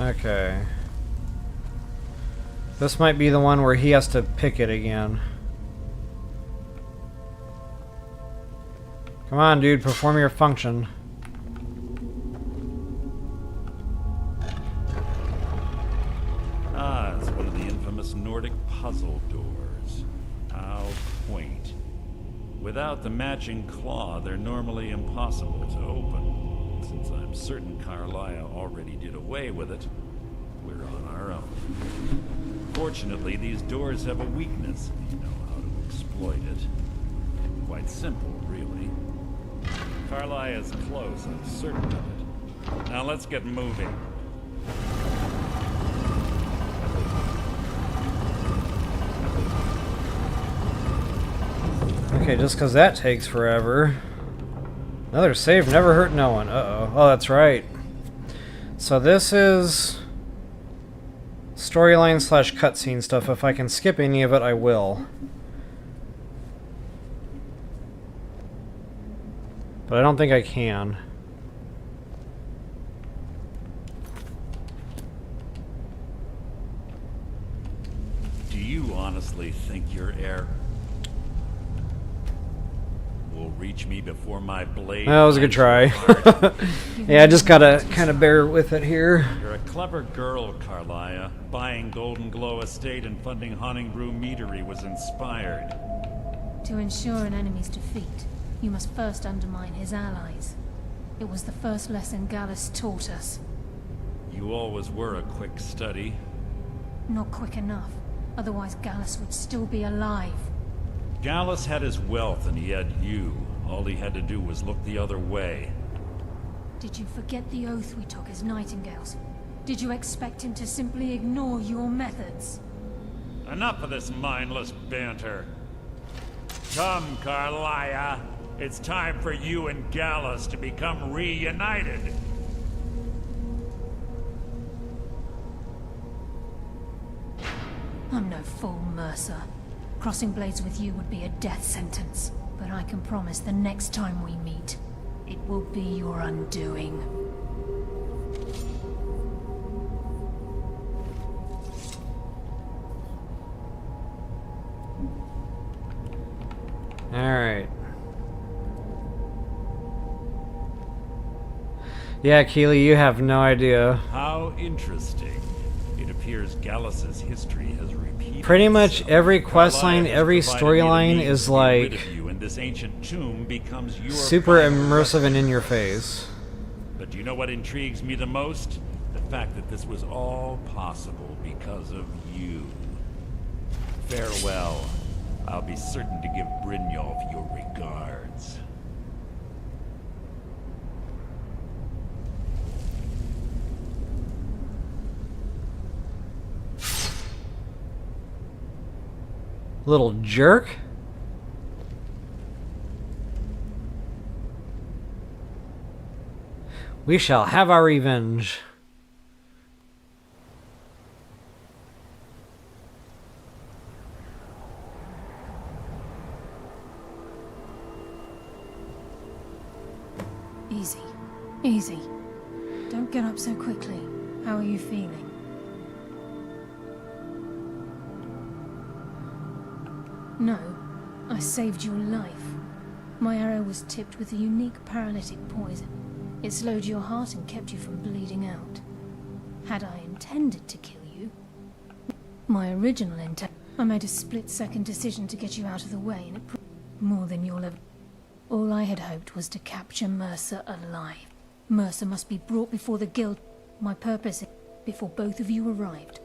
Okay. This might be the one where he has to pick it again. Come on, dude, perform your function. Ah, it's one of the infamous Nordic puzzle doors. How quaint. Without the matching claw, they're normally impossible to open. Since I'm certain Karliah already did away with it, we're on our own. Fortunately, these doors have a weakness if you know how to exploit it. Quite simple, really. Karliah is close, I'm certain of it. Now let's get moving. Okay, just because that takes forever. Another save never hurt no one. Uh-oh. Oh, that's right. So this is storyline / cutscene stuff. If I can skip any of it, I will. But I don't think I can. Do you honestly think your heir will reach me before my blade? That was a good try. Yeah, I just gotta kind of bear with it here. You're a clever girl, Karliah. Buying Golden Glow Estate and funding Haunting Brew Meadery was inspired. To ensure an enemy's defeat, you must first undermine his allies. It was the first lesson Gallus taught us. You always were a quick study. Not quick enough, otherwise Gallus would still be alive. Gallus had his wealth and he had you. All he had to do was look the other way. Did you forget the oath we took as nightingales? Did you expect him to simply ignore your methods? Enough of this mindless banter. Come, Karliah. It's time for you and Gallus to become reunited. I'm no fool, Mercer. Crossing blades with you would be a death sentence. But I can promise the next time we meet, it will be your undoing. Alright. Yeah, Keely, you have no idea. How interesting. It appears Gallus's history has repeated Pretty much itself. every questline, Karliah has every provided me the storyline means is to get rid like of you, and this ancient tomb becomes your super final immersive and refuge. in your face. But do you know what intrigues me the most? The fact that this was all possible because of you. Farewell. I'll be certain to give Brynjolf your regards. Little jerk. We shall have our revenge. Easy. Easy. Don't get up so quickly. How are you feeling? No, I saved your life. My arrow was tipped with a unique paralytic poison. It slowed your heart and kept you from bleeding out. Had I intended to kill you, my original intent, I made a split-second decision to get you out of the way, and it proved more than you'll ever. All I had hoped was to capture Mercer alive. Mercer must be brought before the guild. My purpose, before both of you arrived.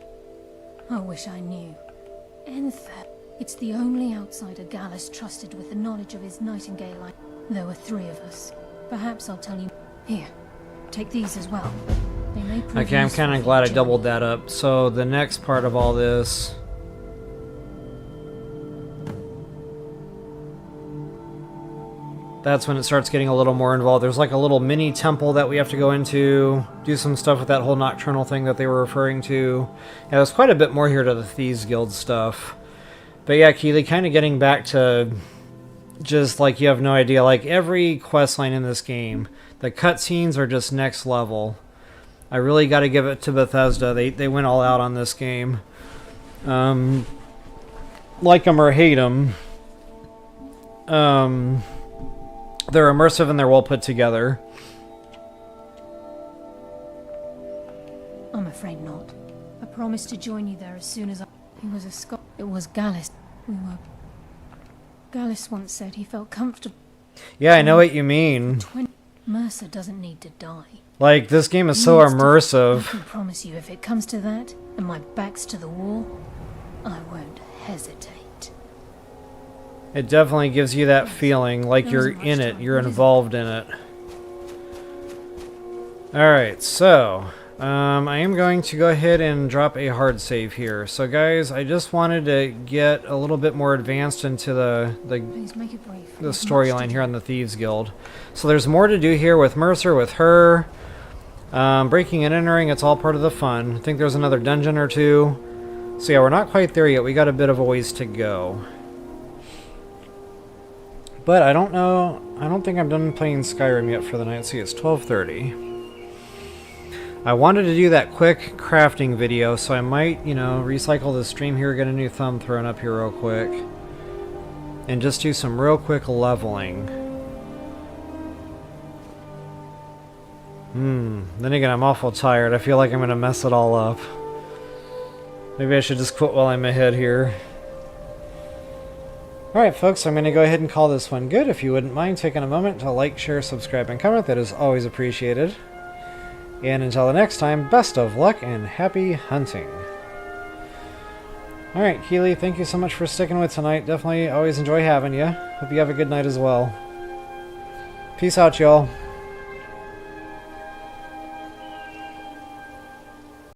I wish I knew. Enther. It's the only outsider Gallus trusted with the knowledge of his nightingale. There were 3 of us. Perhaps I'll tell you. Here, take these as well. They may prove Okay, I'm useful kind of for glad I your doubled journey. that up. So the next part of all this, that's when it starts getting a little more involved. There's like a little mini temple that we have to go into, do some stuff with that whole nocturnal thing that they were referring to. Yeah, there's quite a bit more here to the Thieves Guild stuff. But yeah, Keely, kind of getting back to just like you have no idea. Like every questline in this game, the cutscenes are just next level. I really got to give it to Bethesda. They went all out on this game. Like them or hate them. They're immersive and they're well put together. I'm afraid not. I promised to join you there as soon as I... He was a Scot. It was Gallus. Gallus once said he felt comfortable. Yeah, I know what you mean. Mercer doesn't need to die. Like, this game is so I immersive. can promise you, if it comes to that, and my back's to the wall, I won't hesitate. It definitely gives you that feeling like you're in it, you're involved in it. Alright, so I am going to go ahead and drop a hard save here. So guys, I just wanted to get a little bit more advanced into Please make it brief. the storyline here on the Thieves Guild. So there's more to do here with Mercer, with her. Breaking and entering, it's all part of the fun. I think there's another dungeon or 2. So yeah, we're not quite there yet. We got a bit of a ways to go. But I don't know. I don't think I'm done playing Skyrim yet for the night. See, it's 12:30. I wanted to do that quick crafting video, so I might, you know, recycle the stream here, get a new thumb thrown up here real quick, and just do some real quick leveling. Then again, I'm awful tired. I feel like I'm gonna mess it all up. Maybe I should just quit while I'm ahead here. Alright folks, I'm going to go ahead and call this one good. If you wouldn't mind taking a moment to like, share, subscribe, and comment, that is always appreciated. And until the next time, best of luck and happy hunting. Alright, Keely, thank you so much for sticking with tonight. Definitely always enjoy having you. Hope you have a good night as well. Peace out, y'all.